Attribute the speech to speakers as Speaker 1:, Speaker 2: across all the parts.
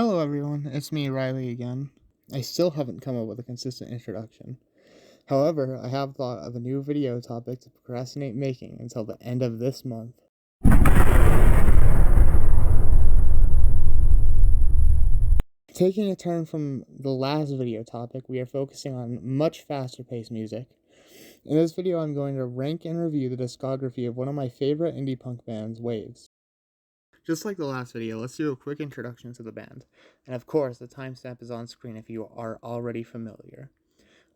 Speaker 1: Hello everyone, it's me Riley again. I still haven't come up with a consistent introduction. However, I have thought of a new video topic to procrastinate making until the end of this month. Taking a turn from the last video topic, we are focusing on much faster paced music. In this video, I'm going to rank and review the discography of one of my favorite indie punk bands, Wavves. Just like the last video, let's do a quick introduction to the band. And of course, the timestamp is on screen if you are already familiar.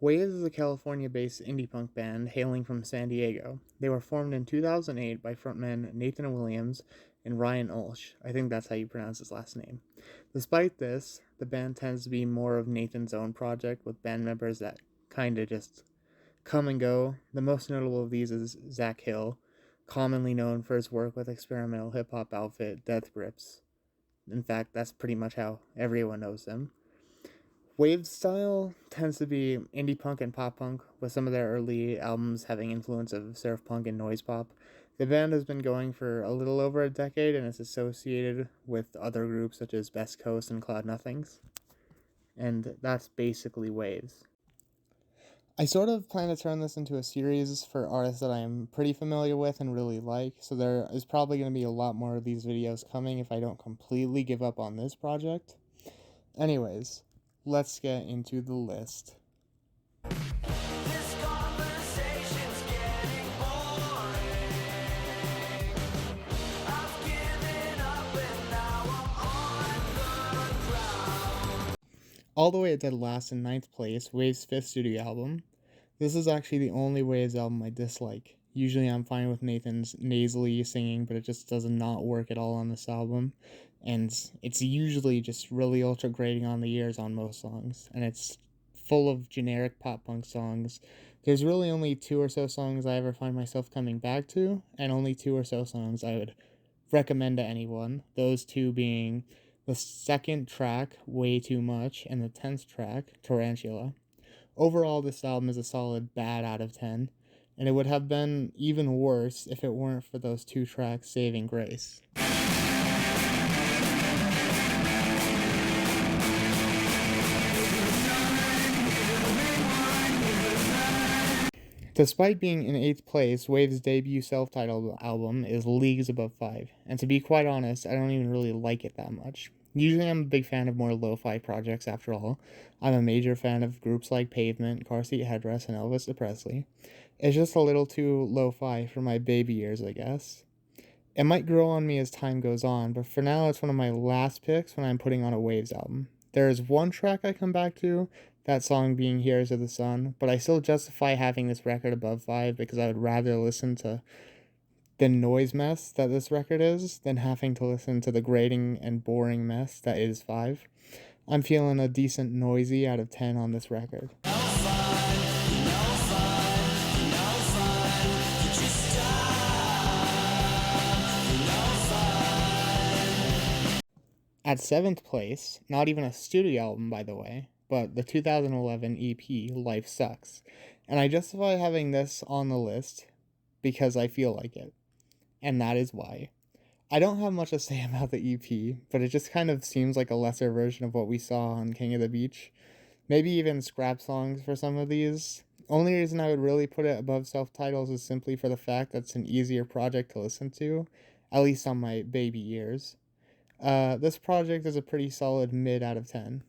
Speaker 1: Wavves is a California-based indie punk band hailing from San Diego. They were formed in 2008 by frontmen Nathan Williams and Ryan Ulsh. I think that's how you pronounce his last name. Despite this, the band tends to be more of Nathan's own project, with band members that kinda just come and go. The most notable of these is Zach Hill, commonly known for his work with experimental hip-hop outfit Death Grips. In fact, that's pretty much how everyone knows them. Wavves' style tends to be indie punk and pop punk, with some of their early albums having influence of surf punk and noise pop. The band has been going for a little over a decade and is associated with other groups such as Best Coast and Cloud Nothings. And that's basically Wavves. I sort of plan to turn this into a series for artists that I'm pretty familiar with and really like, so there is probably going to be a lot more of these videos coming if I don't completely give up on this project. Anyways, let's get into the list. All the Way at Dead last in 9th place, Wavves' 5th studio album. This is actually the only Wavves album I dislike. Usually I'm fine with Nathan's nasally singing, but it just does not work at all on this album. And it's usually just really ultra grating on the ears on most songs. And it's full of generic pop punk songs. There's really only 2 or so songs I ever find myself coming back to, and only 2 or so songs I would recommend to anyone. Those 2 being the 2nd track, Way Too Much, and the 10th track, Tarantula. Overall, this album is a solid bad out of 10, and it would have been even worse if it weren't for those 2 tracks saving grace. Despite being in 8th place, Wavves' debut self-titled album is leagues above 5, and to be quite honest, I don't even really like it that much. Usually I'm a big fan of more lo-fi projects after all. I'm a major fan of groups like Pavement, Car Seat Headrest, and Elvis Presley. It's just a little too lo-fi for my baby years, I guess. It might grow on me as time goes on, but for now it's one of my last picks when I'm putting on a Wavves album. There is one track I come back to, that song being Heroes of the Sun, but I still justify having this record above 5 because I would rather listen to the noise mess that this record is than having to listen to the grating and boring mess that is 5. I'm feeling a decent noisy out of 10 on this record. At 7th place, not even a studio album by the way, but the 2011 EP, Life Sucks. And I justify having this on the list because I feel like it. And that is why. I don't have much to say about the EP, but it just kind of seems like a lesser version of what we saw on King of the Beach. Maybe even scrap songs for some of these. Only reason I would really put it above self-titles is simply for the fact that it's an easier project to listen to, at least on my baby years. This project is a pretty solid mid out of 10.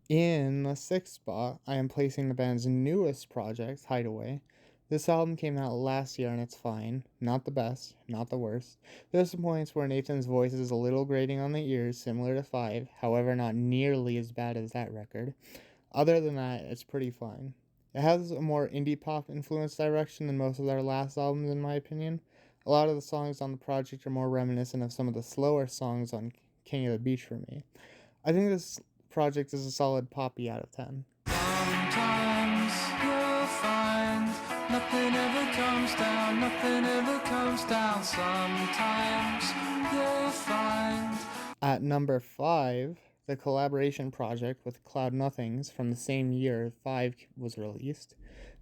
Speaker 1: In the 6th spot, I am placing the band's newest project, Hideaway. This album came out last year and it's fine. Not the best, not the worst. There's some points where Nathan's voice is a little grating on the ears, similar to 5, however not nearly as bad as that record. Other than that, it's pretty fine. It has a more indie pop influenced direction than most of their last albums in my opinion. A lot of the songs on the project are more reminiscent of some of the slower songs on King of the Beach for me. I think this project is a solid poppy out of 10.
Speaker 2: Sometimes you'll find nothing ever comes down. Sometimes you'll find.
Speaker 1: At number 5, the collaboration project with Cloud Nothings from the same year 5 was released,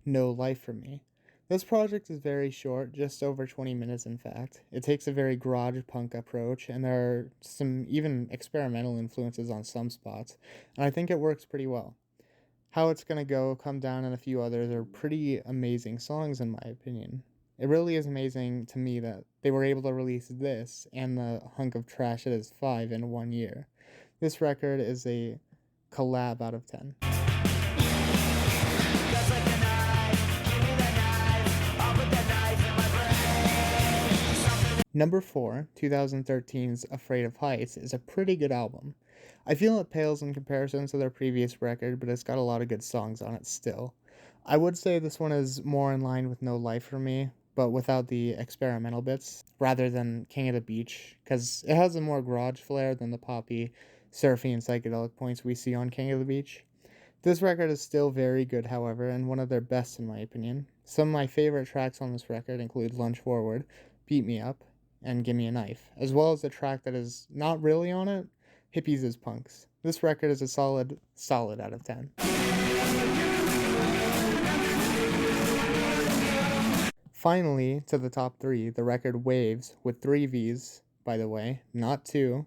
Speaker 1: No Life for Me. This project is very short, just over 20 minutes in fact. It takes a very garage punk approach, and there are some even experimental influences on some spots, and I think it works pretty well. How It's Gonna Go, Come Down, and a few others are pretty amazing songs in my opinion. It really is amazing to me that they were able to release this and the hunk of trash that is 5 in 1 year. This record is a collab out of 10. Number 4, 2013's Afraid of Heights, is a pretty good album. I feel it pales in comparison to their previous record, but it's got a lot of good songs on it still. I would say this one is more in line with No Life for me, but without the experimental bits, rather than King of the Beach, because it has a more garage flair than the poppy, surfy, and psychedelic points we see on King of the Beach. This record is still very good, however, and one of their best in my opinion. Some of my favorite tracks on this record include Lunge Forward, Beat Me Up, and Gimme a Knife, as well as the track that is not really on it, Hippies is Punks. This record is a solid out of 10. Finally, to the top 3, the record Wavves, with 3 V's, by the way, not 2.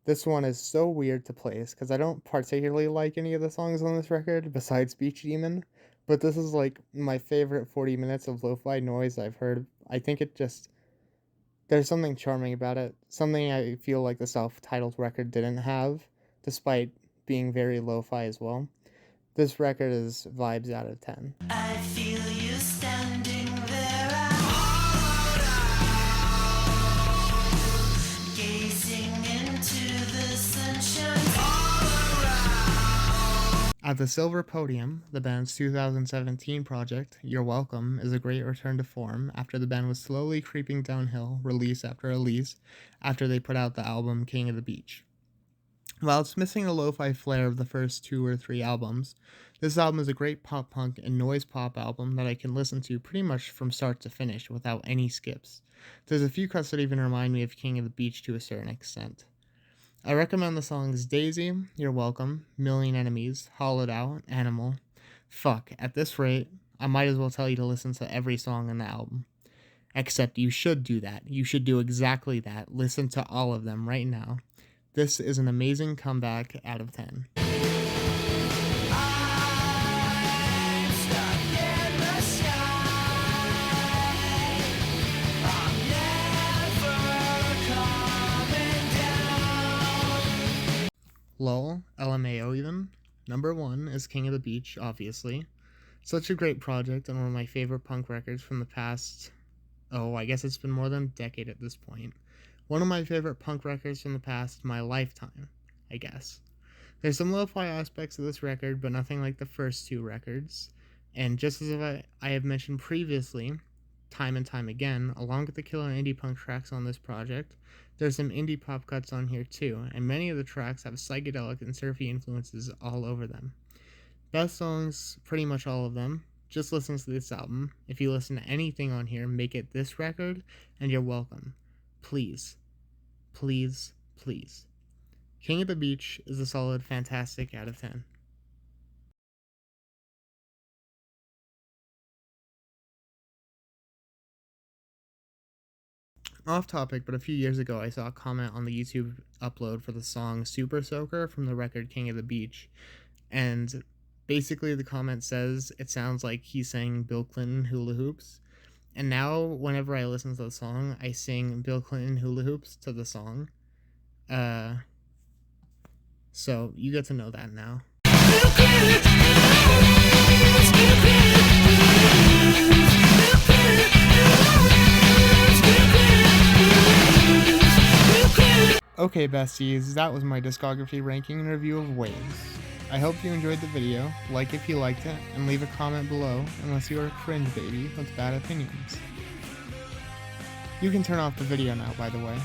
Speaker 1: This one is so weird to place, because I don't particularly like any of the songs on this record, besides Beach Demon, but this is like my favorite 40 minutes of lo-fi noise I've heard. I think there's something charming about it, something I feel like the self-titled record didn't have, despite being very lo-fi as well. This record is vibes out of 10.
Speaker 2: I feel you standing there, gazing into the sunshine.
Speaker 1: At the Silver Podium, the band's 2017 project, You're Welcome, is a great return to form after the band was slowly creeping downhill release after release after they put out the album King of the Beach. While it's missing the lo-fi flair of the first 2 or 3 albums, this album is a great pop punk and noise pop album that I can listen to pretty much from start to finish without any skips. There's a few cuts that even remind me of King of the Beach to a certain extent. I recommend the songs Daisy, You're Welcome, Million Enemies, Hollowed Out, Animal. Fuck, at this rate, I might as well tell you to listen to every song in the album. Except you should do that. You should do exactly that. Listen to all of them right now. This is an amazing comeback out of 10. Lol, LMAO even. Number 1 is King of the Beach, obviously. Such a great project and one of my favorite punk records from the past, I guess it's been more than a decade at this point. One of my favorite punk records from the past, my lifetime, I guess. There's some lo-fi aspects of this record, but nothing like the first 2 records. And just as I have mentioned previously, time and time again, along with the killer indie punk tracks on this project, there's some indie pop cuts on here too, and many of the tracks have psychedelic and surfy influences all over them. Best songs, pretty much all of them. Just listen to this album. If you listen to anything on here, make it this record, and you're welcome. Please. Please, please. King of the Beach is a solid, fantastic out of 10. Off topic, but a few years ago I saw a comment on the YouTube upload for the song Super Soaker from the record King of the Beach, and basically the comment says it sounds like he's saying Bill Clinton hula hoops, and now whenever I listen to the song I sing Bill Clinton hula hoops to the song, so you get to know that now. Okay, besties, that was my discography ranking and review of Wavves. I hope you enjoyed the video, like if you liked it, and leave a comment below unless you are a cringe baby with bad opinions. You can turn off the video now, by the way.